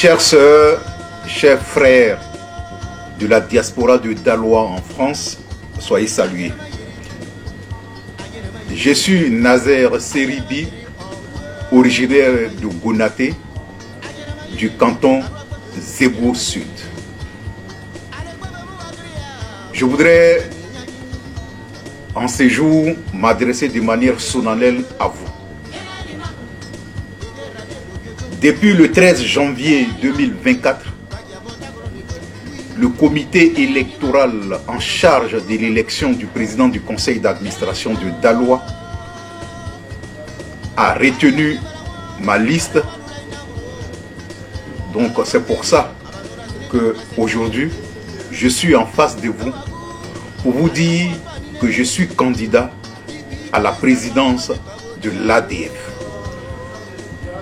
Chères sœurs, chers frères de la diaspora de Daloa en France, soyez salués. Je suis Nazer Seribi, originaire de Gonaté, du canton Zébo Sud. Je voudrais en ces jours m'adresser de manière solennelle à vous. Depuis le 13 janvier 2024, le comité électoral en charge de l'élection du président du conseil d'administration de Daloa a retenu ma liste. Donc c'est pour ça qu'aujourd'hui, je suis en face de vous pour vous dire que je suis candidat à la présidence de l'ADF.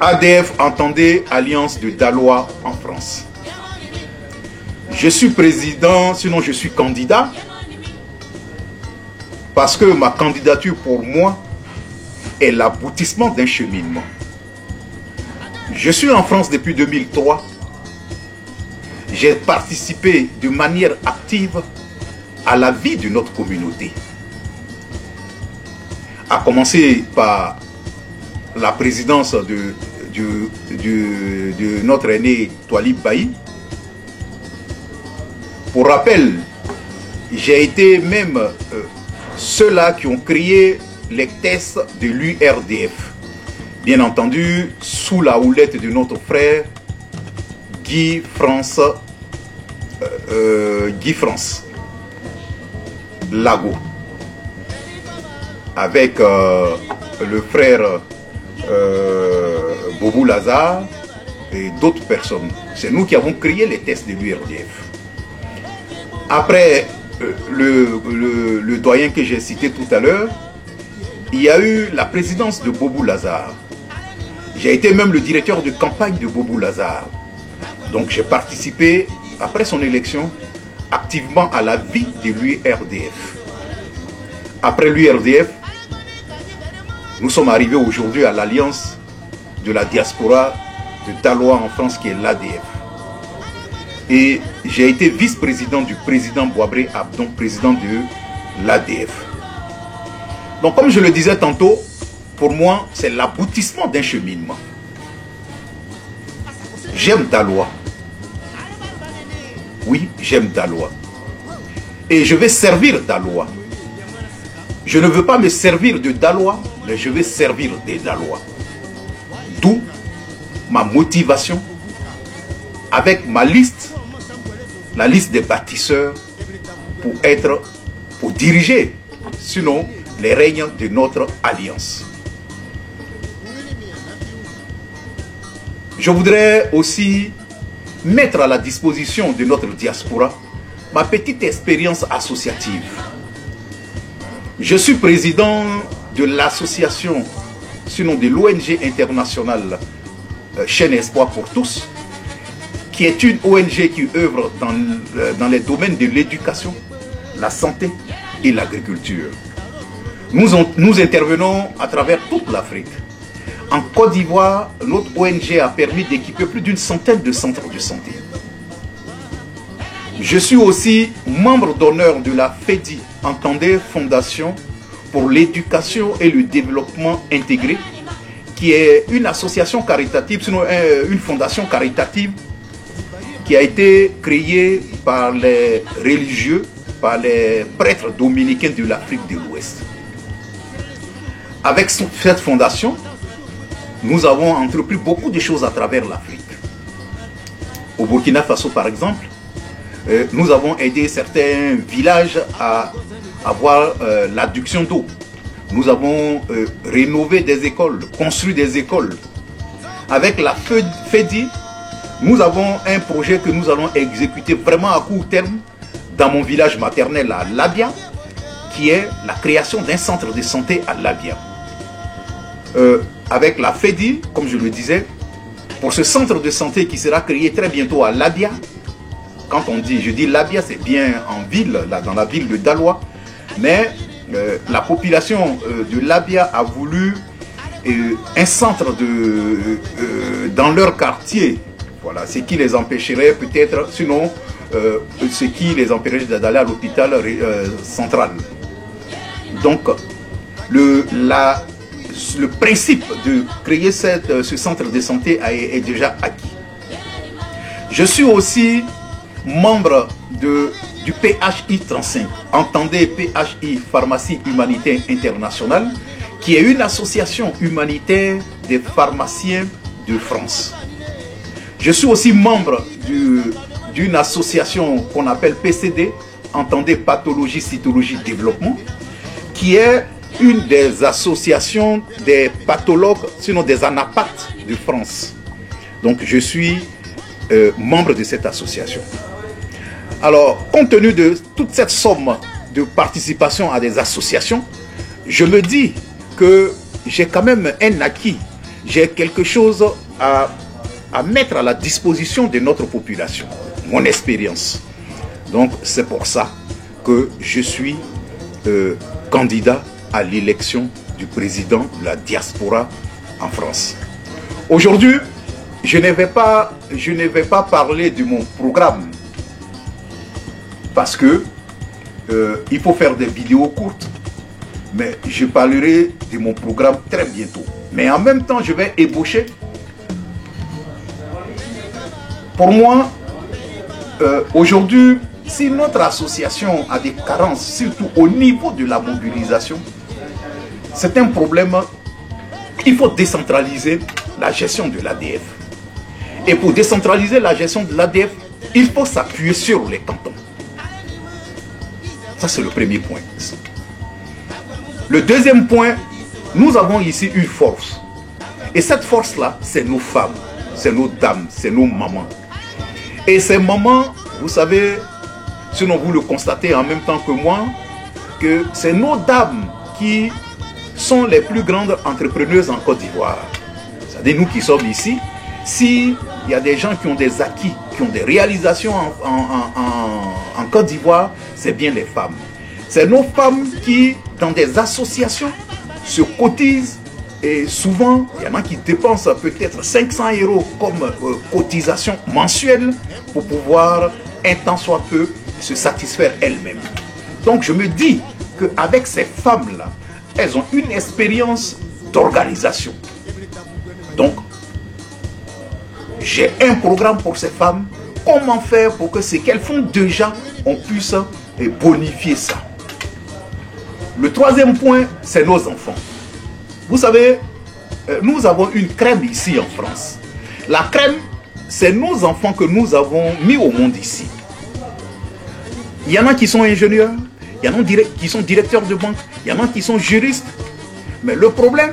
ADF, entendez, Alliance de Daloa en France. Je suis président, sinon je suis candidat, parce que ma candidature pour moi est l'aboutissement d'un cheminement. Je suis en France depuis 2003. J'ai participé de manière active à la vie de notre communauté. À commencer par la présidence de notre aîné Toualib Bailly. Pour rappel, j'ai été même ceux-là qui ont créé les tests de l'URDF. Bien entendu, sous la houlette de notre frère Guy France Lago, avec le frère Bobo Lazare et d'autres personnes. C'est nous qui avons créé les tests de l'URDF. Après le doyen que j'ai cité tout à l'heure, il y a eu la présidence de Bobo Lazare. J'ai été même le directeur de campagne de Bobo Lazare. Donc j'ai participé, après son élection, activement à la vie de l'URDF. Après l'URDF, nous sommes arrivés aujourd'hui à l'Alliance de la diaspora de Daloa en France, qui est l'ADF. Et j'ai été vice-président du président Boabré Abdon, président de l'ADF. Donc comme je le disais tantôt, pour moi, c'est l'aboutissement d'un cheminement. J'aime Daloa. Oui, j'aime Daloa. Et je vais servir Daloa. Je ne veux pas me servir de Daloa, mais je vais servir des Dalois. D'où ma motivation avec ma liste, la liste des bâtisseurs, pour diriger, sinon, les règnes de notre alliance. Je voudrais aussi mettre à la disposition de notre diaspora ma petite expérience associative. Je suis président de l'association, sinon de l'ONG internationale Chaîne Espoir pour tous, qui est une ONG qui œuvre dans les domaines de l'éducation, la santé et l'agriculture. Nous intervenons à travers toute l'Afrique. En Côte d'Ivoire, notre ONG a permis d'équiper plus d'une centaine de centres de santé. Je suis aussi membre d'honneur de la FEDI, entendez, Fondation pour l'éducation et le développement intégré, qui est une association caritative, sinon une fondation caritative qui a été créée par les religieux, par les prêtres dominicains de l'Afrique de l'Ouest. Avec cette fondation, nous avons entrepris beaucoup de choses à travers l'Afrique. Au Burkina Faso, par exemple, nous avons aidé certains villages à avoir l'adduction d'eau. Nous avons rénové des écoles, construit des écoles. Avec la FEDI, nous avons un projet que nous allons exécuter vraiment à court terme dans mon village maternel à Labia, qui est la création d'un centre de santé à Labia. Avec la FEDI, comme je le disais, pour ce centre de santé qui sera créé très bientôt à Labia. Quand je dis Labia, c'est bien en ville, là, dans la ville de Daloa, mais la population de Labia a voulu un centre dans leur quartier Voilà, ce qui les empêcherait peut-être, sinon, ce qui les empêcherait d'aller à l'hôpital central. Donc, le principe de créer ce centre de santé est déjà acquis. Je suis aussi membre du PHI 35, entendez PHI, Pharmacie Humanitaire Internationale, qui est une association humanitaire des pharmaciens de France. Je suis aussi membre d'une association qu'on appelle PCD, entendez Pathologie, Cytologie, Développement, qui est une des associations des pathologues, sinon des anapathes de France. Donc je suis membre de cette association. Alors, compte tenu de toute cette somme de participation à des associations, je me dis que j'ai quand même un acquis, j'ai quelque chose à mettre à la disposition de notre population, mon expérience. Donc c'est pour ça que je suis candidat à l'élection du président de la diaspora en France. Aujourd'hui, je ne vais pas parler de mon programme parce que il faut faire des vidéos courtes, mais je parlerai de mon programme très bientôt. Mais en même temps, je vais ébaucher. Pour moi, aujourd'hui, si notre association a des carences, surtout au niveau de la mobilisation, c'est un problème. Il faut décentraliser la gestion de l'ADF. Et pour décentraliser la gestion de l'ADF, il faut s'appuyer sur les cantons. Ça, c'est le premier point. Le deuxième point, nous avons ici une force. Et cette force-là, c'est nos femmes, c'est nos dames, c'est nos mamans. Et ces mamans, vous savez, sinon vous le constatez en même temps que moi, que c'est nos dames qui sont les plus grandes entrepreneuses en Côte d'Ivoire. C'est-à-dire nous qui sommes ici, s'il y a des gens qui ont des acquis, qui ont des réalisations en Côte d'Ivoire, c'est bien les femmes. C'est nos femmes qui, dans des associations, se cotisent. Et souvent, il y en a qui dépensent peut-être 500 € comme cotisation mensuelle pour pouvoir, un temps soit peu, se satisfaire elles-mêmes. Donc je me dis qu'avec ces femmes-là, elles ont une expérience d'organisation. Donc, j'ai un programme pour ces femmes. Comment faire pour que ce qu'elles font déjà, on puisse bonifier ça. Le troisième point, c'est nos enfants. Vous savez, nous avons une crème ici en France. La crème, c'est nos enfants que nous avons mis au monde ici. Il y en a qui sont ingénieurs, il y en a qui sont directeurs de banque, il y en a qui sont juristes. Mais le problème,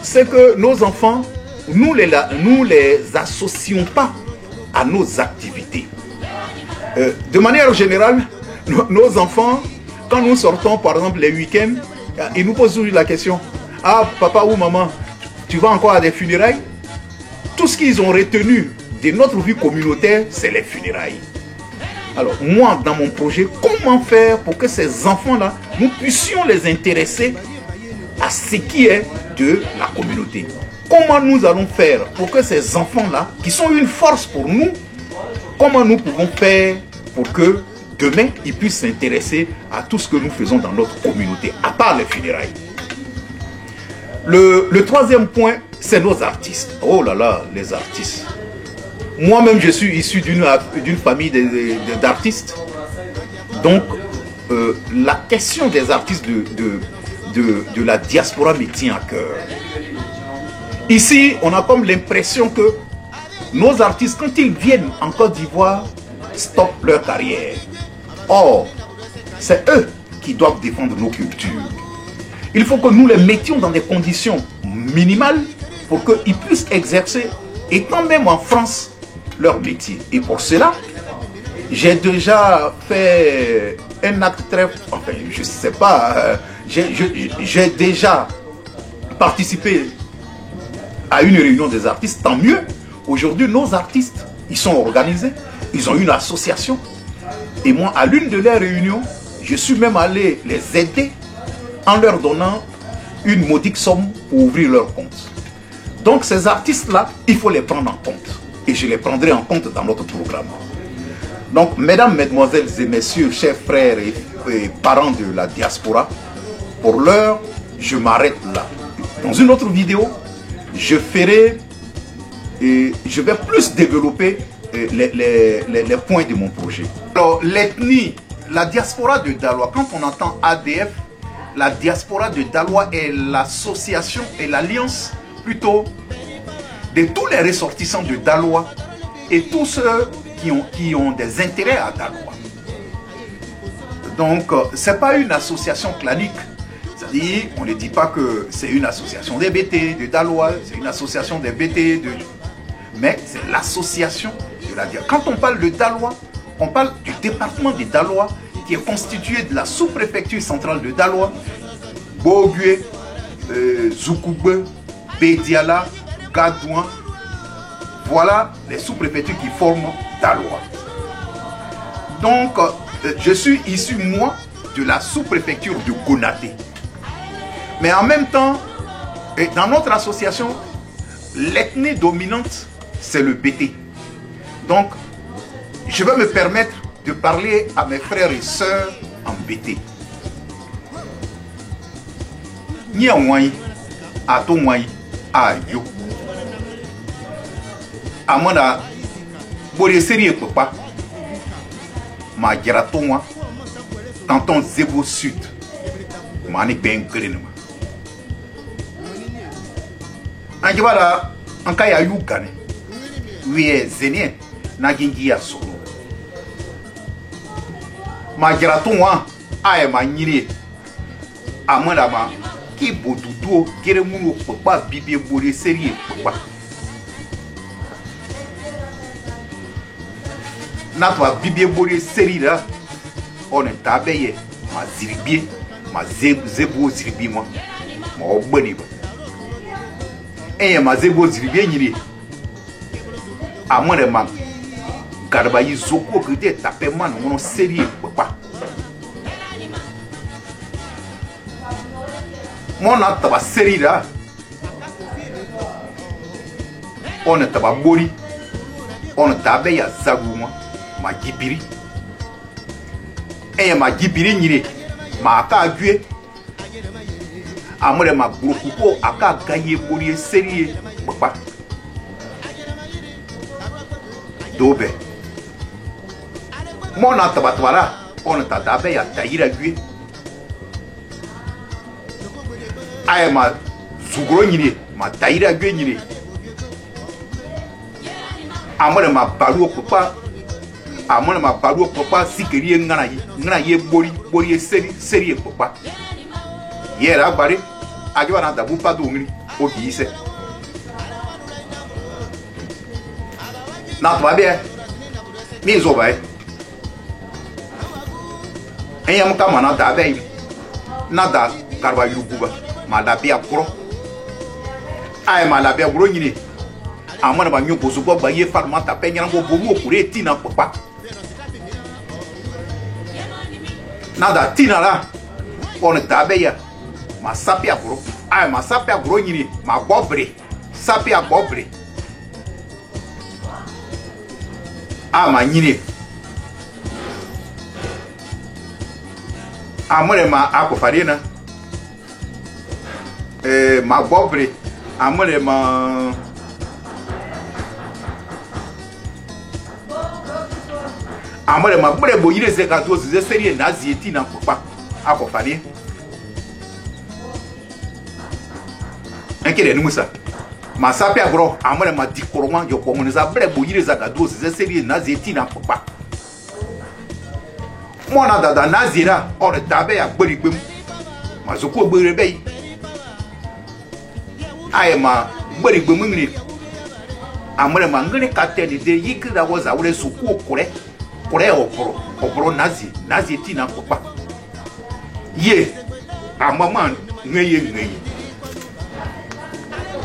c'est que nos enfants, nous les associons pas à nos activités. De manière générale, nos enfants, quand nous sortons par exemple les week-ends, ils nous posent toujours la question: ah, papa ou maman, tu vas encore à des funérailles? Tout ce qu'ils ont retenu de notre vie communautaire, c'est les funérailles. Alors, moi, dans mon projet, comment faire pour que ces enfants-là, nous puissions les intéresser à ce qui est de la communauté? Comment nous allons faire pour que ces enfants-là, qui sont une force pour nous, comment nous pouvons faire pour que demain, ils puissent s'intéresser à tout ce que nous faisons dans notre communauté, à part les funérailles? Le troisième point, c'est nos artistes. Oh là là, les artistes. Moi-même, je suis issu d'une famille d'artistes. Donc, la question des artistes de la diaspora me tient à cœur. Ici, on a comme l'impression que nos artistes, quand ils viennent en Côte d'Ivoire, stoppent leur carrière. Or, c'est eux qui doivent défendre nos cultures. Il faut que nous les mettions dans des conditions minimales pour qu'ils puissent exercer, étant même en France, leur métier. Et pour cela, j'ai déjà fait un acte très... Enfin, je ne sais pas, j'ai déjà participé à une réunion des artistes, tant mieux. Aujourd'hui, nos artistes, ils sont organisés, ils ont une association. Et moi, à l'une de leurs réunions, je suis même allé les aider en leur donnant une modique somme pour ouvrir leur compte. Donc ces artistes-là, il faut les prendre en compte. et je les prendrai en compte dans notre programme. Donc, mesdames, mesdemoiselles et messieurs, chers frères et parents de la diaspora, pour l'heure, je m'arrête là. Dans une autre vidéo, je vais plus développer les points de mon projet. Alors, l'ethnie, la diaspora de Daloa, quand on entend ADF, la diaspora de Daloa est l'association et l'alliance plutôt de tous les ressortissants de Daloa et tous ceux qui ont des intérêts à Daloa. Donc, ce n'est pas une association clanique. C'est-à-dire, on ne dit pas que c'est une association des BT de Daloa, c'est une association des BT de... Mais c'est l'association de la diaspora. Quand on parle de Daloa, on parle du département de Daloa qui est constitué de la sous-préfecture centrale de Daloa, Bogué, Zoukoube, Bédiala, Gadouan. Voilà les sous-préfectures qui forment Daloa. Donc, je suis issu, moi, de la sous-préfecture de Gonaté. Mais en même temps, dans notre association, l'ethnie dominante, c'est le BT. Donc, je vais me permettre de parler à mes frères et sœurs en BT. Ni a wai, a ton wai, a yo. Amanda, bore sérieux papa. Ma geratonwa, canton Zébo Sud. Mani ben grenema. Anjibara, ankaya yu gane. Wie zenye, na gingi ya solo. Ma geratonwa, aye ma nyire. Amanda ma, ki bodudo, kere munu papa, bibi bore sérieux papa. Natwa bibie bore série là, on est tabeye, ma ziribie, ma zebo ziribi moi, ma oboni ba. Et ma zebo ziribie nyiri. Amore man, garba yi zoko gede tape man mono série papa. Mon ataba série là, on est taba bori, on est tabeye zagu moi. Ma gibiri et ma gibiri nyire ma aka gue amore ma brokuko aka gaye bori série papa dobe mon atabatwara on tadabe ya taira gue ay ma zugro nyire ma taira gue nyire amore ma balu papa amona ma balu papa sikeri ngana ye bori série papa yera bare ajo na dabu pa do ngri o ki ise na to abia mi zo bai enyam ka mana da bai na da garba yuguba ma da bia kro ai ma la bia bro nyini amona ba nyu bozo ba ye farma ta pe nyana go bomu okure tina papa nada tina la on tabeya ma sapia bro ai ma sapia bro nyini ma bobre sapia bobre ma nyini amore ma akofarina ma bobre amore ma amore ma bre bo yire se ka to ze serie na zieti na papa akofale enkele ni musa ma sapia bro amore ma dikoroma yo ko munza bre bo yire za ka to ze serie na zieti na papa mona dada na zira or tabe ya gberigbem ma zoko gbere be ai ma gberigbem ngri amore ma ngri kateli de yikira woza wure suku okure kore oporo nazi tina papa ye amama ngeye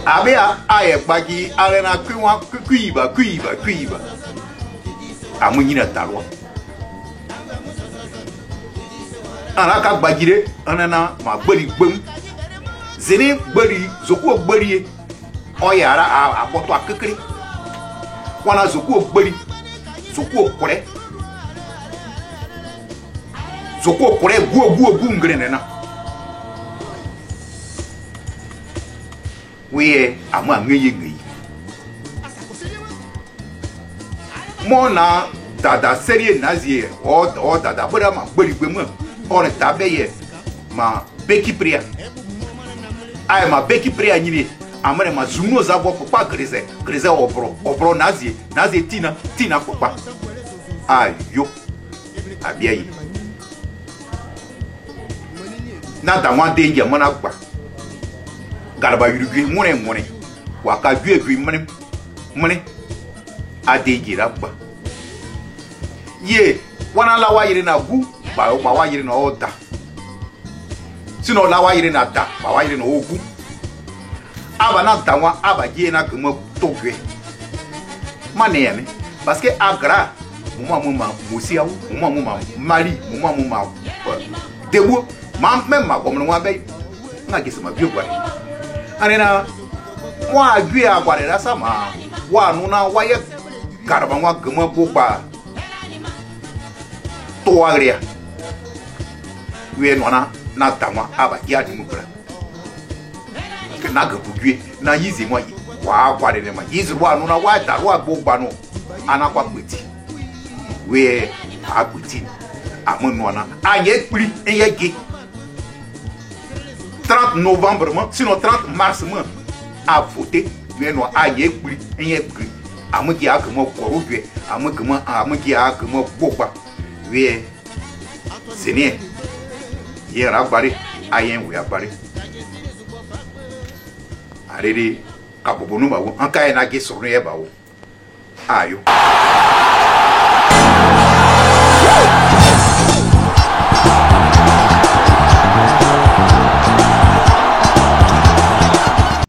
abia aye gbagi arena kwiwa kwiba amunyina talwa anaka gbagire anana ma gberi gbem zeni gberi zoko gberi oyara aboto akekere wana zoko gbeli zoko kore gu ngrene na we ama ngeye ngeye mo na dada serie nazie o dada bora ma gbeli gbe mo on tabeye ma beki priya ay ma beki priya nyini amere ma zuno zavo papa greze obro nazie tina papa ayo abiayi na da wan denje mona gba garba yurugwe mune waka gwe mune adeji rabba ye wana la wayire na gu ba wayire na oda sino la wayire na da ba wayire na ogu aba na dawa aba je na gumo togwe mane yame parce que agra muma musiawo muma mali muma dewo même ma comme moi be nga gisi ma bio gware anena mo agwe agware da sama wa nu na wa ye garba wa gumo gba to agria we no na dawa aba ya di mukura ke na ga bugwe na yizi mo wa agware ne ma yizi wa nu na wa da wa gba no anakwa kweti we akweti amunu na anye kpri enye ge 30 novembre, sinon 30 mars, à voter, mais non, à y écouter, et écouter. À moi qui a que moi corrompu, à moi qui a que moi boba. Oui, c'est bien. Hier à Paris, à y en Paris. Allez, Kabobonou, en cas, il y a qui sont les baos. Aïe.